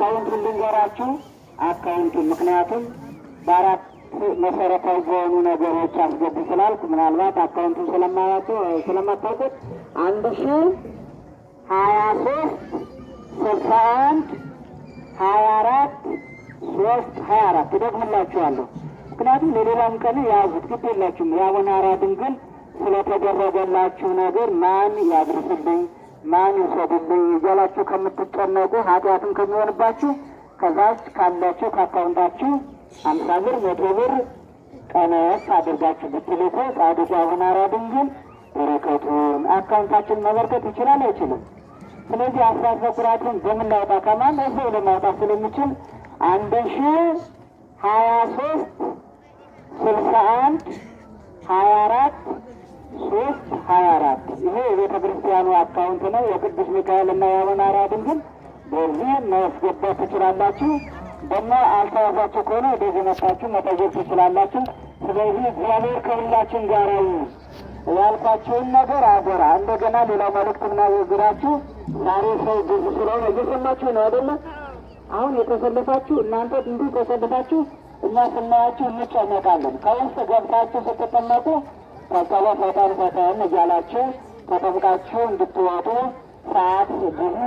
አካውንቱን ልንገራችሁ። አካውንቱን ምክንያቱም በአራት መሰረታዊ በሆኑ ነገሮች አስገቡ ስላልኩ ምናልባት አካውንቱን ስለማታውቁት 10236124 ደግምላችኋለሁ። ምክንያቱም ለሌላም ቀን ያዙት ግድ የላችሁም። የአቡነ ሐራ ድንግል ስለተደረገላችሁ ነገር ማን ያድርስልኝ ማን ይውሰድልኝ እያላችሁ ከምትጨነቁ ኃጢአትም ከሚሆንባችሁ ከዛች ካላችሁ ከአካውንታችሁ 50 ብር 100 ብር ቀነስ አድርጋችሁ ብትልኩ ጻድቁ አቡነ ሐራ ድንግል በረከቱን አካውንታችን መበርከት ይችላል አይችልም? ስለዚህ አስራት በኩራትን በምን ላውጣ ከማን እዛው ለማውጣት ስለሚችል 10236124 ይሄ የቤተ ክርስቲያኑ አካውንት ነው። የቅዱስ ሚካኤል እና የአቡነ ሐራ ድንግል በዚህ ማስገባት ትችላላችሁ። ደግሞ አልተያዛችሁ ከሆነ ወደዚህ መጣችሁ መጠየቅ ትችላላችሁ። ስለዚህ እግዚአብሔር ከሁላችን ጋር ያልኳቸውን ነገር አደራ። እንደገና ሌላው መልእክት ምናገራችሁ ዛሬ ሰው ብዙ ስለሆነ እየሰማችሁ ነው አይደለ? አሁን የተሰለፋችሁ እናንተ እንዲሁ ተሰልፋችሁ እኛ ስናያችሁ እንጨነቃለን። ከውስጥ ገብታችሁ ስትጠመቁ ከጸሎት ፈጠን እያላችሁ ተጠምቃችሁ እንድትወጡ ሰዓት ብዙ